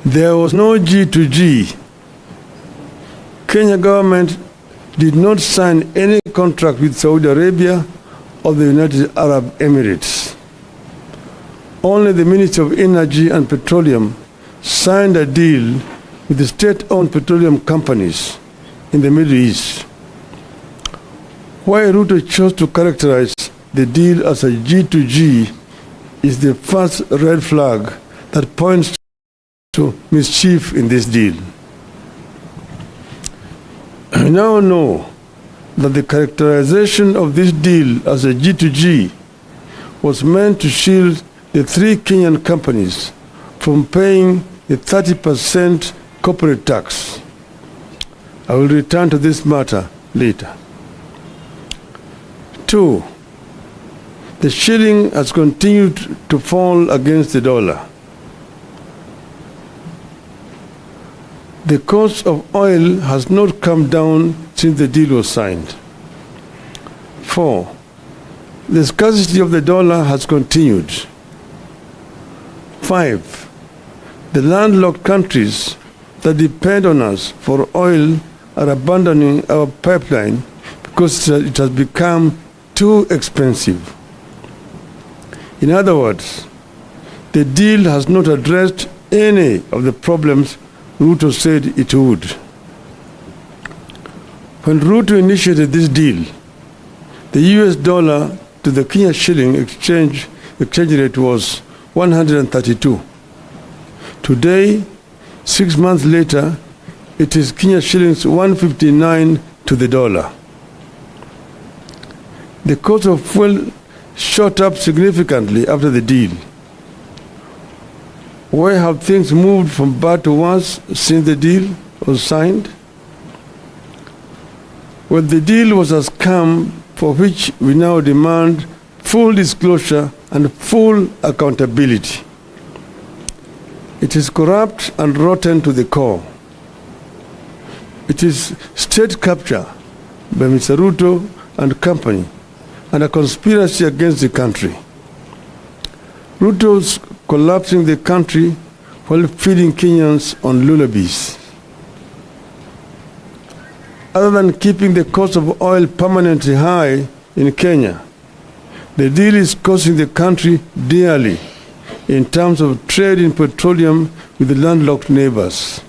There was no G2G. Kenya government did not sign any contract with Saudi Arabia or the United Arab Emirates. Only the Ministry of Energy and Petroleum signed a deal with the state-owned petroleum companies in the Middle East. Why Ruto chose to characterize the deal as a G2G is the first red flag that points to mischief in this deal. We now know that the characterization of this deal as a G2G was meant to shield the three Kenyan companies from paying the 30% corporate tax. I will return to this matter later. 2. The shilling has continued to fall against the dollar. The cost of oil has not come down since the deal was signed. 4. The scarcity of the dollar has continued. 5. The landlocked countries that depend on us for oil are abandoning our pipeline because it has become too expensive. In other words, the deal has not addressed any of the problems Ruto said it would. When Ruto initiated this deal, the US dollar to the Kenya shilling exchange rate was 132. Today, 6 months later, it is Kenya shillings 159 to the dollar. The cost of fuel shot up significantly after the deal. Where have things moved from bad to worse since the deal was signed? Well, the deal was a scam for which we now demand full disclosure and full accountability. It is corrupt and rotten to the core. It is state capture by Mr. Ruto and company and a conspiracy against the country. Ruto's collapsing the country while feeding Kenyans on lullabies. Other than keeping the cost of oil permanently high in Kenya, the deal is costing the country dearly in terms of trade in petroleum with the landlocked neighbors.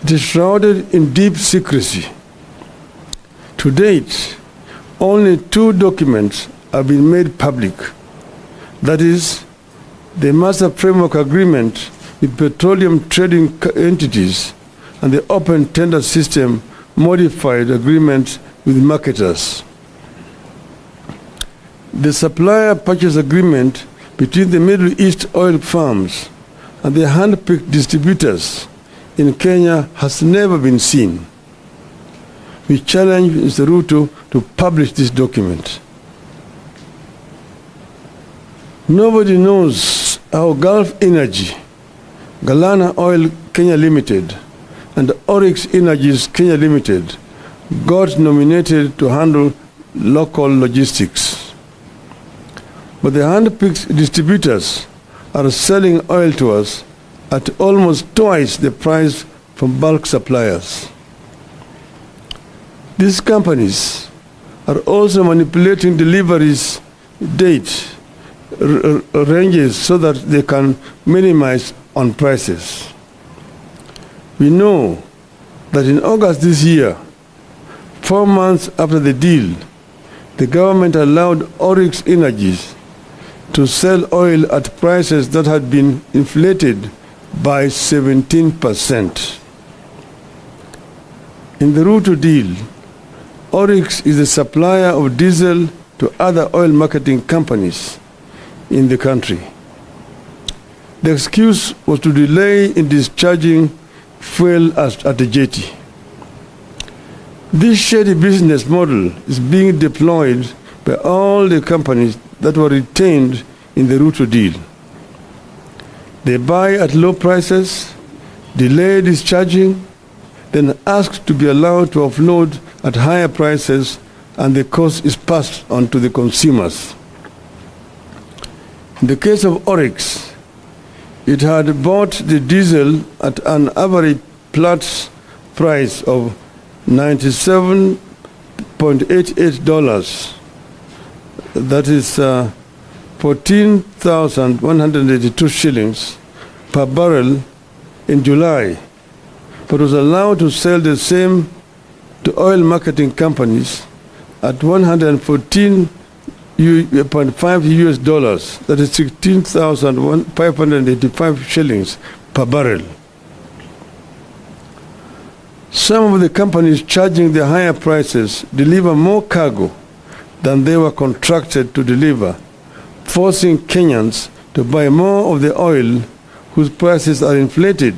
It is shrouded in deep secrecy. To date, only 2 documents have been made public. That is, the Master Framework Agreement with petroleum trading entities and the Open Tender System Modified Agreement with marketers. The Supplier Purchase Agreement between the Middle East oil firms and the hand-picked distributors in Kenya has never been seen. We challenge Mr. Ruto to publish this document. Nobody knows how Gulf Energy, Galana Oil Kenya Limited, and Oryx Energies Kenya Limited got nominated to handle local logistics. But the hand-picked distributors are selling oil to us at almost twice the price from bulk suppliers. These companies are also manipulating deliveries date ranges so that they can minimize on prices. We know that in August this year, 4 months after the deal, the government allowed Oryx Energies to sell oil at prices that had been inflated by 17%. In the Ruto deal, Oryx is a supplier of diesel to other oil marketing companies in the country. The excuse was to delay in discharging fuel at the jetty. This shady business model is being deployed by all the companies that were retained in the Ruto deal. They buy at low prices, delay discharging, then ask to be allowed to offload at higher prices, and the cost is passed on to the consumers. In the case of Oryx, It had bought the diesel at an average Platts price of $97.88. That is 14,182 shillings per barrel in July, but was allowed to sell the same to oil marketing companies at $114.5 US dollars, that is 16,585 shillings per barrel. Some of the companies charging the higher prices deliver more cargo than they were contracted to deliver, forcing Kenyans to buy more of the oil whose prices are inflated,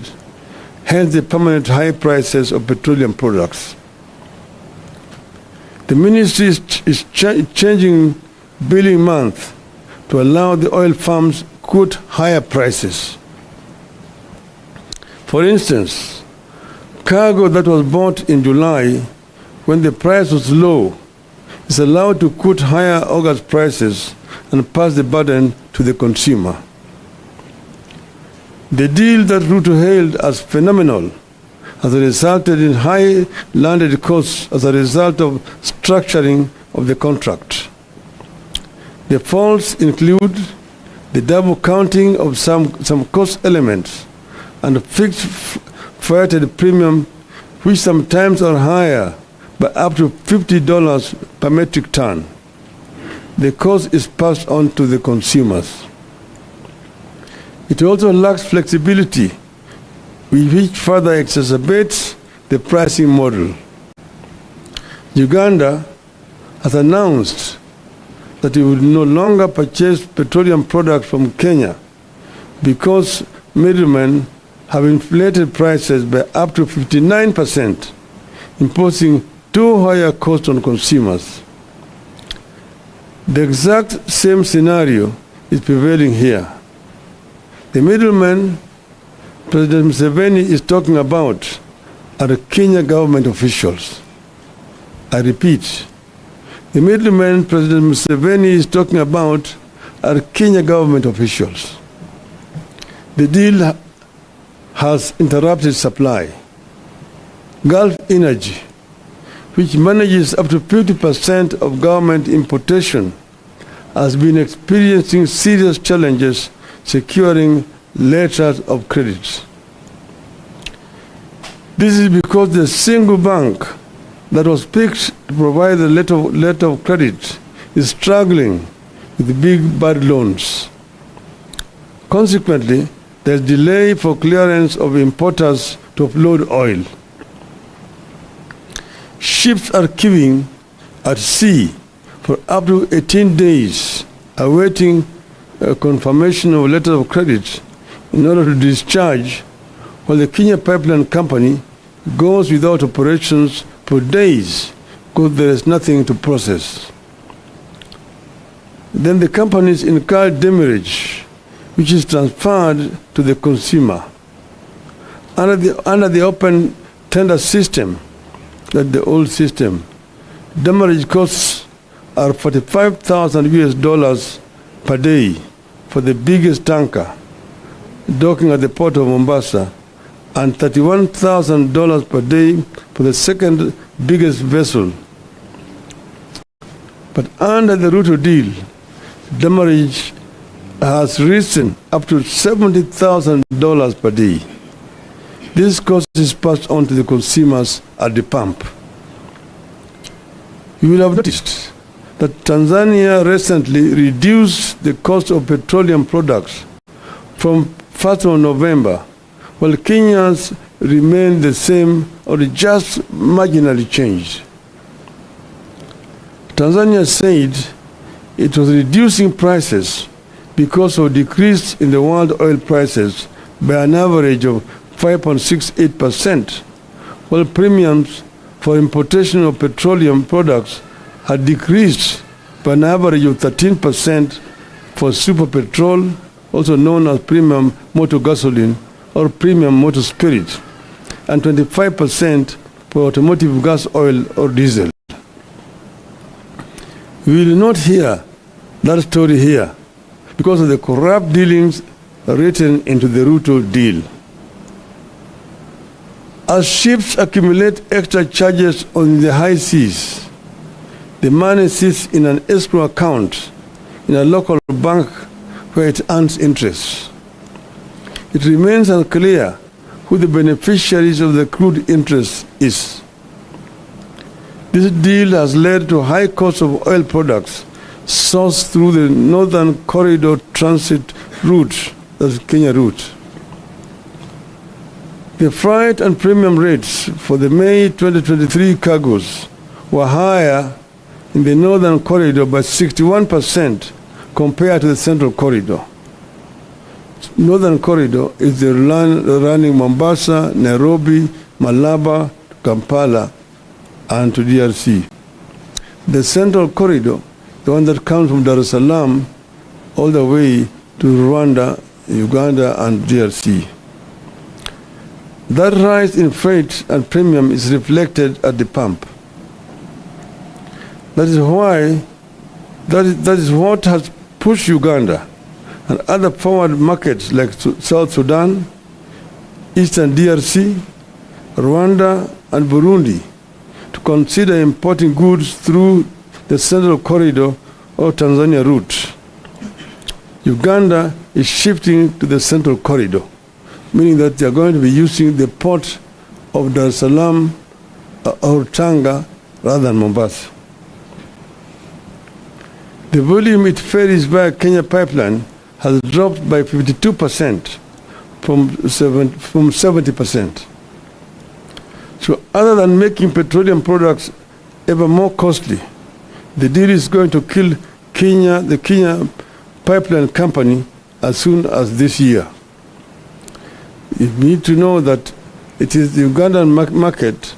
hence the permanent high prices of petroleum products. The ministry is changing billing month to allow the oil firms to quote higher prices. For instance, cargo that was bought in July when the price was low is allowed to quote higher August prices and pass the burden to the consumer. The deal that Ruto hailed as phenomenal has resulted in high landed costs as a result of structuring of the contract. The faults include the double counting of some cost elements and fixed freighted premium, which sometimes are higher by up to $50 per metric ton. The cost is passed on to the consumers. It also lacks flexibility, which further exacerbates the pricing model. Uganda has announced that it will no longer purchase petroleum products from Kenya because middlemen have inflated prices by up to 59%, imposing too high a cost on consumers. The exact same scenario is prevailing here. The middlemen President Museveni is talking about are the Kenya government officials. I repeat, the middlemen President Museveni is talking about are Kenya government officials. The deal has interrupted supply. Gulf Energy, which manages up to 50% of government importation, has been experiencing serious challenges securing letters of credit. This is because the single bank that was picked to provide the letter of credit is struggling with big bad loans. Consequently, there's delay for clearance of importers to offload oil. Ships are queuing at sea for up to 18 days, awaiting a confirmation of a letter of credit in order to discharge, while the Kenya Pipeline Company goes without operations for days because there is nothing to process. Then the companies incur demurrage, which is transferred to the consumer. Under the open tender system, that's the old system, demurrage costs are 45,000 US dollars per day for the biggest tanker docking at the port of Mombasa, and $31,000 per day for the second biggest vessel. But under the Ruto deal, demurrage has risen up to $70,000 per day. This cost is passed on to the consumers at the pump. You will have noticed that Tanzania recently reduced the cost of petroleum products from 1st of November, while Kenyans remain the same or just marginally changed. Tanzania said it was reducing prices because of decrease in the world oil prices by an average of 5.68%, while premiums for importation of petroleum products had decreased by an average of 13% for super petrol, also known as premium motor gasoline or premium motor spirit, and 25% for automotive gas oil or diesel. We will not hear that story here because of the corrupt dealings written into the Ruto deal. As ships accumulate extra charges on the high seas, the money sits in an escrow account in a local bank where it earns interest. It remains unclear who the beneficiaries of the accrued interest is. This deal has led to high costs of oil products sourced through the Northern Corridor transit route, that's Kenya route. The freight and premium rates for the May 2023 cargoes were higher in the Northern Corridor by 61% compared to the Central Corridor. Northern Corridor is the running Mombasa, Nairobi, Malaba, Kampala, and to DRC. The Central Corridor, the one that comes from Dar es Salaam all the way to Rwanda, Uganda, and DRC. That rise in freight and premium is reflected at the pump. That is what has pushed Uganda and other forward markets like South Sudan, Eastern DRC, Rwanda, and Burundi to consider importing goods through the Central Corridor or Tanzania route. Uganda is shifting to the Central Corridor, meaning that they are going to be using the port of Dar es Salaam or Tanga rather than Mombasa. The volume it ferries via Kenya pipeline has dropped by 52% from 70%. So other than making petroleum products ever more costly, the deal is going to kill the Kenya pipeline company as soon as this year. You need to know that it is the Ugandan market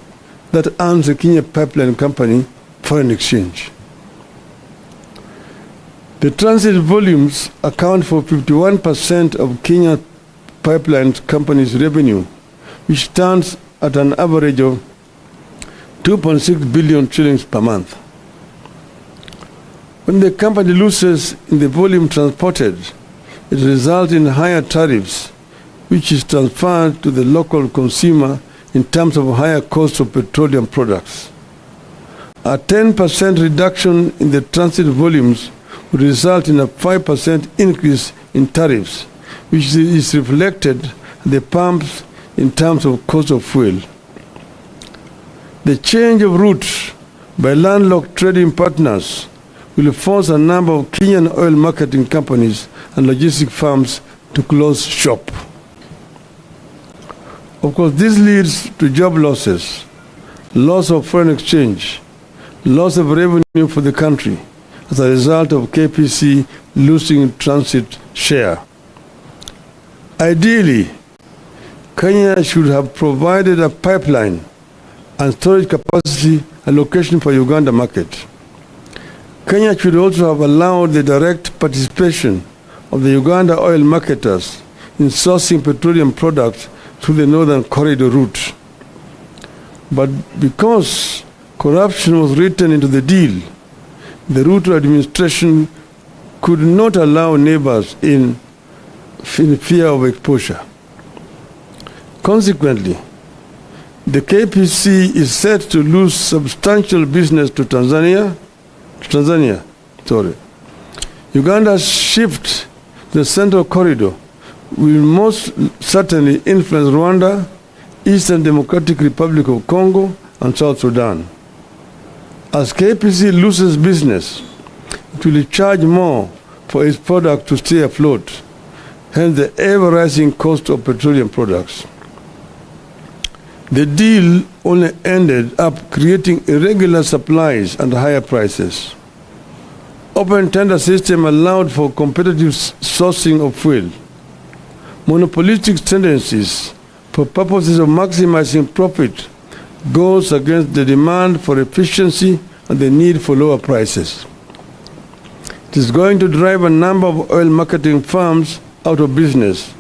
that earns the Kenya pipeline company foreign exchange. The transit volumes account for 51% of Kenya pipeline company's revenue, which stands at an average of 2.6 billion shillings per month. When the company loses in the volume transported, it results in higher tariffs, which is transferred to the local consumer in terms of higher cost of petroleum products. A 10% reduction in the transit volumes would result in a 5% increase in tariffs, which is reflected at the pumps in terms of cost of fuel. The change of route by landlocked trading partners will force a number of Kenyan oil marketing companies and logistic firms to close shop. Of course, this leads to job losses, loss of foreign exchange, loss of revenue for the country as a result of KPC losing transit share. Ideally, Kenya should have provided a pipeline and storage capacity allocation for Uganda market. Kenya should also have allowed the direct participation of the Uganda oil marketers in sourcing petroleum products through the Northern Corridor route. But because corruption was written into the deal, the Ruto administration could not allow neighbors in fear of exposure. Consequently, the KPC is set to lose substantial business to Tanzania. Uganda's shift to the Central Corridor will most certainly influence Rwanda, Eastern Democratic Republic of Congo, and South Sudan. As KPC loses business, it will charge more for its product to stay afloat, hence the ever-rising cost of petroleum products. The deal only ended up creating irregular supplies and higher prices. Open tender system allowed for competitive sourcing of fuel. Monopolistic tendencies for purposes of maximizing profit goes against the demand for efficiency and the need for lower prices. It is going to drive a number of oil marketing firms out of business,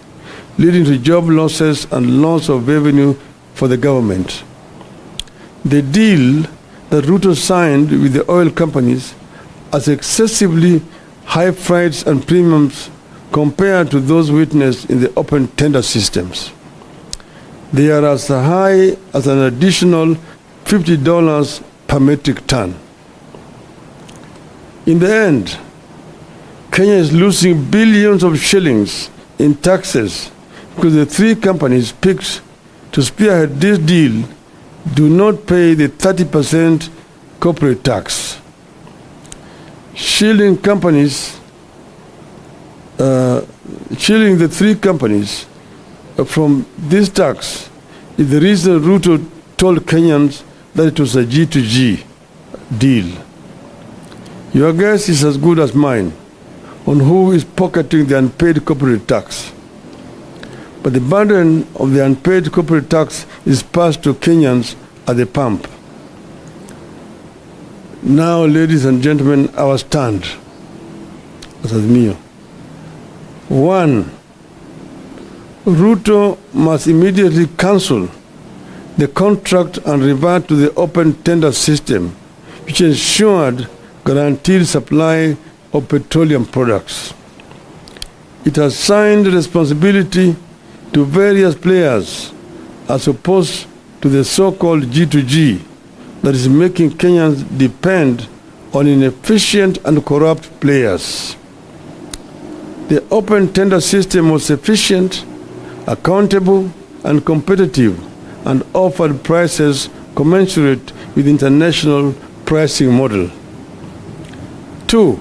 leading to job losses and loss of revenue for the government. The deal that Ruto signed with the oil companies as excessively high freights and premiums compared to those witnessed in the open tender systems. They are as high as an additional $50 per metric ton. In the end, Kenya is losing billions of shillings in taxes because the three companies picked to spearhead this deal do not pay the 30% corporate tax. Shielding the three companies from this tax is the reason Ruto told Kenyans that it was a G2G deal. Your guess is as good as mine on who is pocketing the unpaid corporate tax. But the burden of the unpaid corporate tax is passed to Kenyans at the pump. Now, ladies and gentlemen, our stand as Azimio. 1. Ruto must immediately cancel the contract and revert to the open tender system, which ensured guaranteed supply of petroleum products. It has assigned responsibility to various players as opposed to the so-called G2G that is making Kenyans depend on inefficient and corrupt players. The open tender system was efficient, accountable, and competitive, and offered prices commensurate with the international pricing model. 2.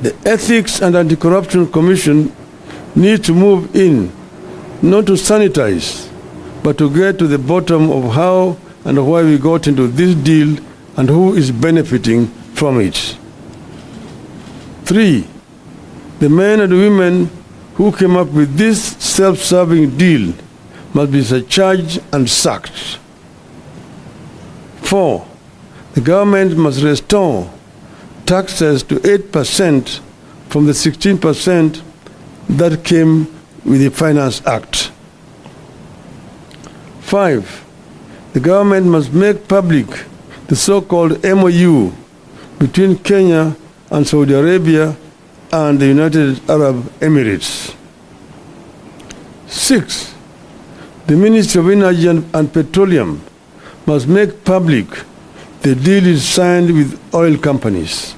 The Ethics and Anti-Corruption Commission needs to move in, not to sanitize, but to get to the bottom of how and why we got into this deal and who is benefiting from it. 3. The men and women who came up with this self-serving deal must be surcharged and sacked. 4. The government must restore taxes to 8% from the 16% that came with the Finance Act. 5. The government must make public the so-called MOU between Kenya and Saudi Arabia and the United Arab Emirates. 6. The Ministry of Energy and Petroleum must make public the deal is signed with oil companies.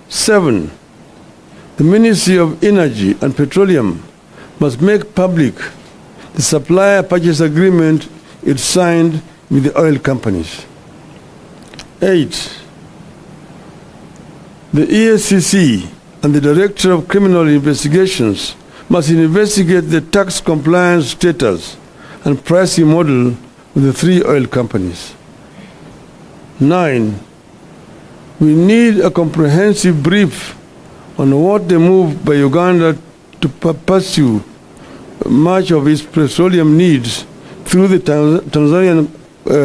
7. The Ministry of Energy and Petroleum must make public the supplier purchase agreement it signed with the oil companies. 8. The EACC and the Director of Criminal Investigations must investigate the tax compliance status and pricing model of the three oil companies. 9. We need a comprehensive brief on what the move by Uganda to pursue much of its petroleum needs through the Tanzanian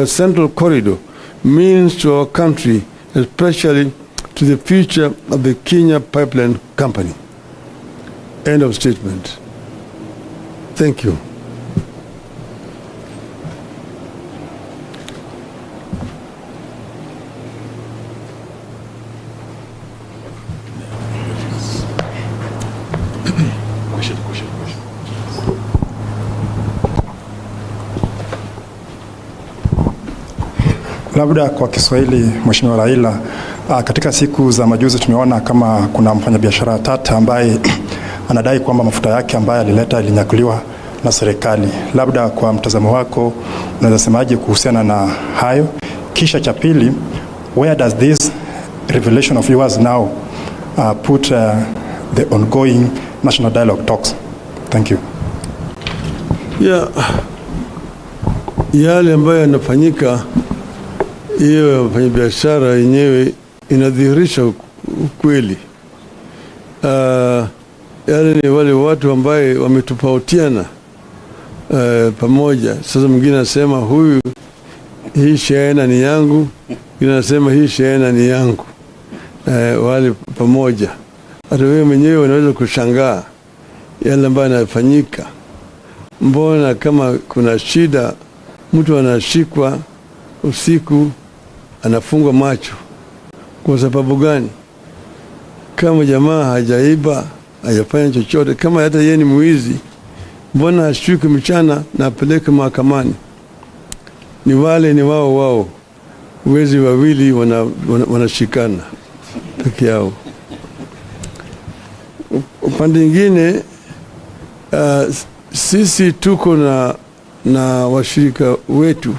Central Corridor means to our country, especially to the future of the Kenya Pipeline Company. End of statement. Thank you. Labda kwa Kiswahili, Mheshimiwa Raila, katika siku za majuzi tumeona kama kuna mfanyabiashara tata ambaye anadai kwamba mafuta yake ambayo alileta ilinyakuliwa na serikali. Labda kwa mtazamo wako unaweza semaje kuhusiana na hayo? Kisha cha pili, where does this revelation of yours now put the ongoing national dialogue talks? Thank you. Yale ambayo yanafanyika, hiyo wafanyabiashara yenyewe inadhihirisha ukweli. Yale ni wale watu ambaye wametupautiana pamoja. Sasa mwingine anasema huyu hii shehena ni yangu, mwingine anasema hii shehena ni yangu. Wale pamoja. Hata wewe mwenyewe unaweza kushangaa yale ambayo yanafanyika. Mbona kama kuna shida mtu anashikwa usiku anafungwa macho? Kwa sababu gani? Kama jamaa hajaiba hajafanya chochote. Kama hata yeye ni mwizi, mbona ashuke mchana na apeleke mahakamani? Ni wao wezi wawili wanashikana peke yao. Upande mwingine, sisi tuko na washirika wetu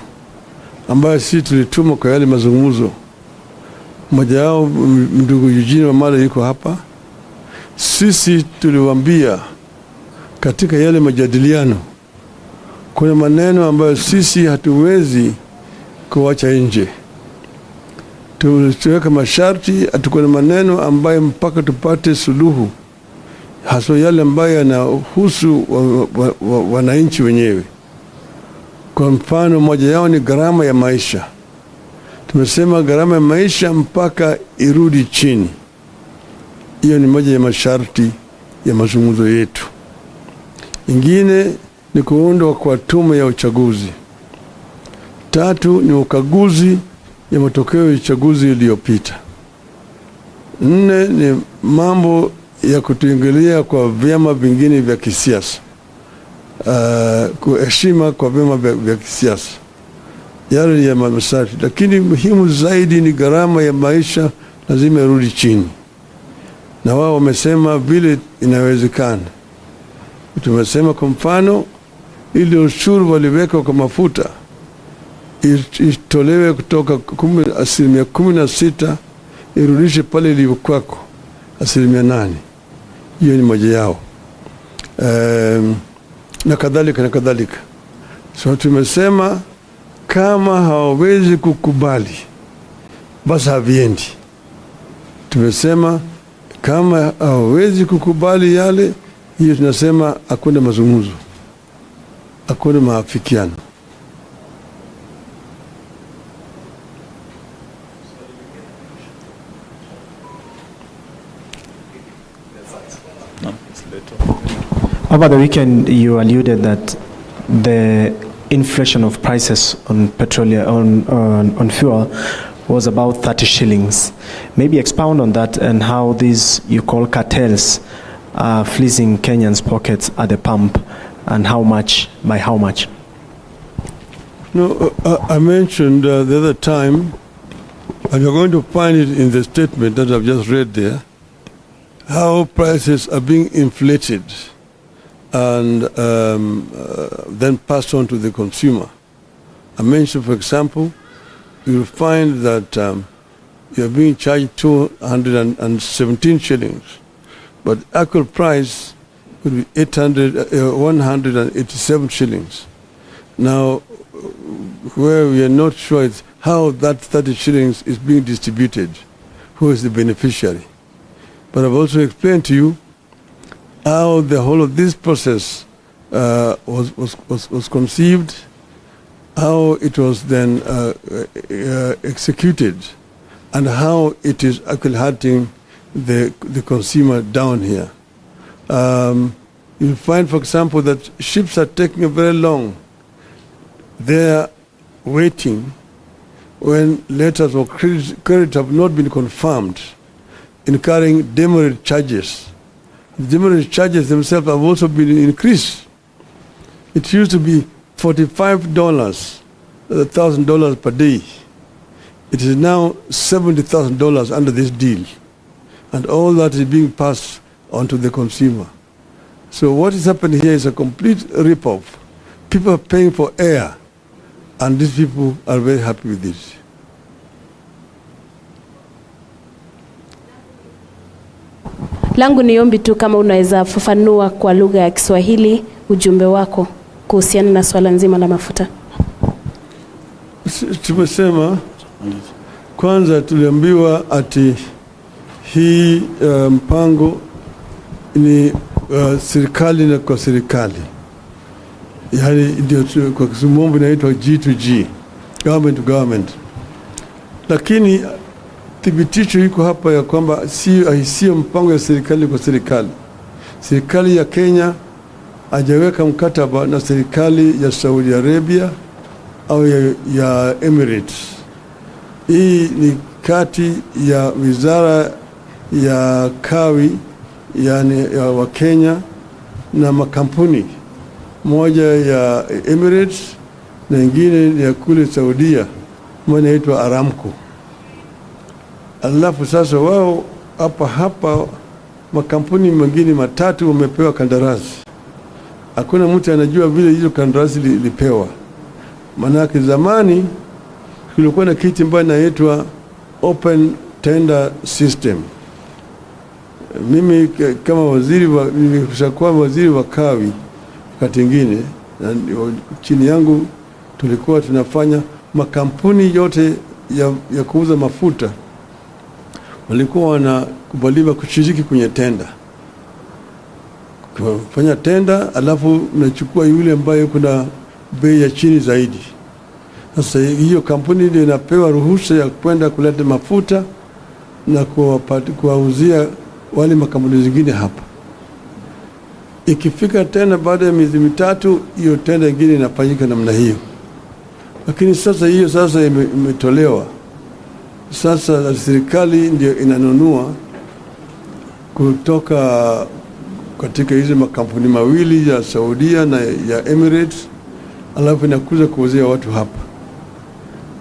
ambao sisi tulituma kwa yale mazungumzo. Mmoja wao ndugu Eugene Wamalwa yuko hapa. Sisi tuliwaambia katika yale majadiliano kuna maneno ambayo sisi hatuwezi kuacha nje. Tuliweka masharti, atukuna maneno ambayo mpaka tupate suluhu, hasa yale ambayo yanahusu wananchi wenyewe. Kwa mfano, moja yao ni gharama ya maisha. Tumesema gharama ya maisha mpaka irudi chini. Hiyo ni moja ya masharti ya mazungumzo yetu. Ingine ni kuundwa kwa tume ya uchaguzi. 3 ni ukaguzi ya matokeo ya uchaguzi iliyopita. 4 ni mambo ya kutuingilia kwa vyama vingine vya kisiasa, kuheshima kwa vyama vya kisiasa. Yale ya masharti, lakini muhimu zaidi ni gharama ya maisha lazima irudi chini. Na wao wamesema vile inawezekana. Tumesema kwa mfano, ile ushuru waliweka kwa mafuta itolewe kutoka 16% irudishe pale ilivyokuwa 8%. Hiyo ni moja yao. Na kadhalika. So tumesema kama hawawezi kukubali basi haviendi. Tumesema kama hawawezi kukubali yale, hiyo tunasema hakuna mazungumzo, hakuna maafikiano. Over the weekend, you alluded that the inflation of prices on petroleum, on fuel, was about 30 shillings. Maybe expound on that and how these you call cartels are fleecing Kenyans' pockets at the pump, and how much, by how much? No, I mentioned the other time, and you're going to find it in the statement that I've just read there, how prices are being inflated and then passed on to the consumer. I mentioned, for example, you'll find that you're being charged 217 shillings, but actual price would be 187 shillings. Now, where we are not sure is how that 30 shillings is being distributed, who is the beneficiary. But I've also explained to you how the whole of this process was conceived, how it was then executed, and how it is actually hurting the consumer down here. You'll find, for example, that ships are taking very long. They're waiting when letters of credit have not been confirmed, incurring demerit charges. The demerit charges themselves have also been increased. It used to be $45, $1,000 per day. It is now $70,000 under this deal. And all that is being passed on to the consumer. So what is happening here is a complete rip-off. People are paying for air, and these people are very happy with this. Langu ni ombi tu kama unaweza fafanua kwa lugha ya Kiswahili ujumbe wako kuhusiana na swala nzima la mafuta. Tumesema kwanza tuliambiwa ati hii mpango ni serikali na kwa serikali. Yaani ndio kwa Kiswahili inaitwa G2G, government to government. Lakini thibitisho iko hapa ya kwamba sio mpango ya serikali kwa serikali. Serikali ya Kenya hajaweka mkataba na serikali ya Saudi Arabia au ya Emirates. Hii ni kati ya wizara ya kawi yani ya Wakenya na makampuni, moja ya Emirates na ingine ya kule Saudia, moja inaitwa Aramco. Alafu sasa wao hapa makampuni mengine matatu wamepewa kandarasi. Hakuna mtu anajua vile hizo kandarasi lipewa. Manake zamani kulikuwa na kitu ambacho inaitwa open tender system. Mimi kama nilishakuwa waziri wa kawi wakati mwingine, chini yangu tulikuwa tunafanya makampuni yote ya kuuza mafuta walikuwa wanakubaliwa kushiriki kwenye tenda. Kufanya tenda, alafu unachukua yule ambaye kuna bei ya chini zaidi. Sasa hiyo kampuni ndio inapewa ruhusa ya kwenda kuleta mafuta na kuwauzia wale makampuni zingine hapa. Ikifika tena baada ya miezi mitatu, hiyo tenda nyingine inafanyika namna hiyo. Lakini sasa hiyo imetolewa. Sasa serikali ndio inanunua kutoka katika hizo makampuni mawili ya Saudia na ya Emirates, alafu inakuja kuuzia watu hapa.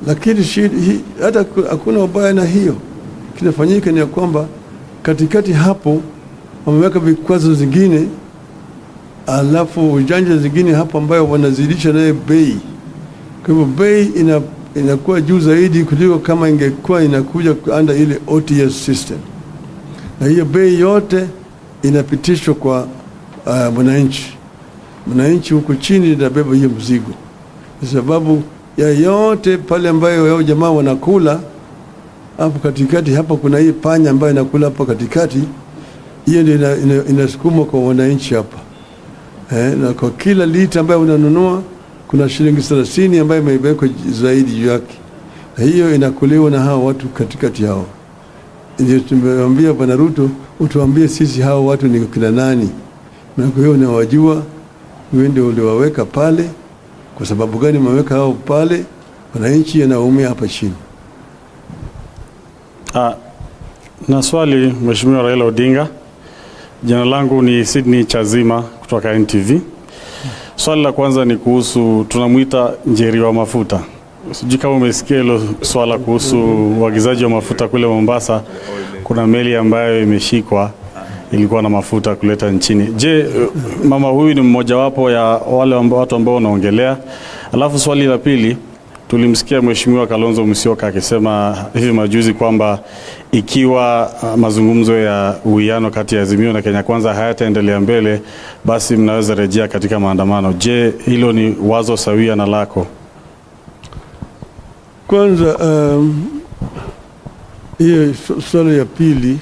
Lakini hata hakuna ubaya na hiyo. Kinafanyika ni kwamba katikati hapo wameweka vikwazo zingine, alafu ujanja zingine hapo ambayo wanazidisha naye bei. Kwa hivyo bei inakuwa juu zaidi kuliko kama ingekuwa inakuja under ile OTS system. Na hiyo bei yote inapitishwa kwa mwananchi. Mwananchi huko chini inabeba hiyo mzigo. Kwa sababu ya yote pale ambayo yao jamaa wanakula hapo katikati, hapa kuna hii panya ambayo inakula hapo katikati, hiyo ndio inasukumwa kwa wananchi hapa. Na kwa kila lita ambayo unanunua kuna shilingi 30 ambayo imewekwa zaidi juu yake. Na hiyo inakuliwa na hao watu katikati yao. Ndio tumemwambia Bwana Ruto, utuambie sisi hao watu ni kina nani? Na kwa hiyo unawajua, wewe ndio uliwaweka pale. Kwa sababu gani umeweka hao pale? Wananchi wanaumia hapa chini. Na swali Mheshimiwa Raila Odinga. Jina langu ni Sydney Chazima kutoka NTV. Swali la kwanza ni kuhusu tunamuita njeri wa mafuta. Sijui kama umesikia hilo swala kuhusu uagizaji wa mafuta kule Mombasa. Kuna meli ambayo imeshikwa ilikuwa na mafuta kuleta nchini. Je, mama huyu ni mmoja wapo ya wale watu ambao wanaongelea? Alafu swali la pili, tulimsikia Mheshimiwa Kalonzo Musyoka akisema hivi majuzi kwamba ikiwa mazungumzo ya uwiano kati ya Azimio na Kenya Kwanza hayataendelea mbele, basi mnaweza rejea katika maandamano. Je, hilo ni wazo sawia na lako? Kwanza hiyo swali ya pili,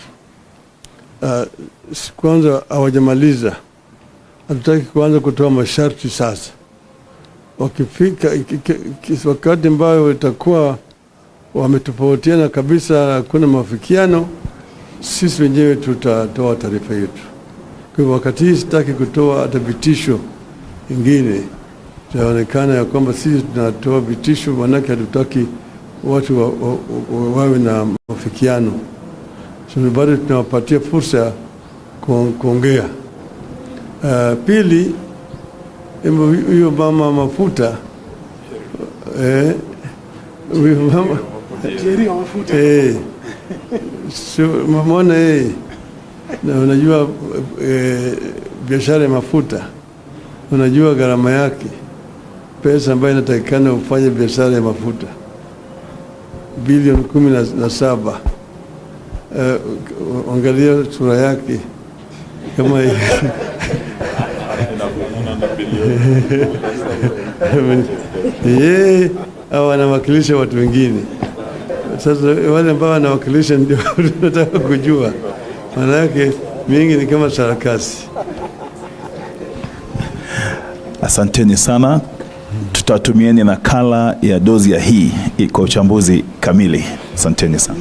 kwanza hawajamaliza. Hatutaki kuanza kutoa masharti sasa. Wakifika wakati ambao itakuwa wametofautiana kabisa, hakuna mafikiano, sisi wenyewe tutatoa taarifa yetu. Kwa hivyo wakati hii sitaki kutoa hata vitisho ingine. Itaonekana ya kwamba sisi tunatoa vitisho, manake hatutaki watu wawe na mafikiano. So bado tunawapatia fursa ya kuongea. Pili, hiyo mama mafuta, huyo mama mamona na unajua biashara ya mafuta, unajua gharama yake, pesa ambayo inatakikana ufanye biashara ya mafuta bilioni 17. Angalia sura yake kama au anawakilisha watu wengine. Sasa wale ambao wanawakilisha ndio tunataka kujua, maana yake mingi ni kama sarakasi. Asanteni sana. Tutatumieni nakala ya dozi ya hii kwa uchambuzi kamili. Asanteni sana.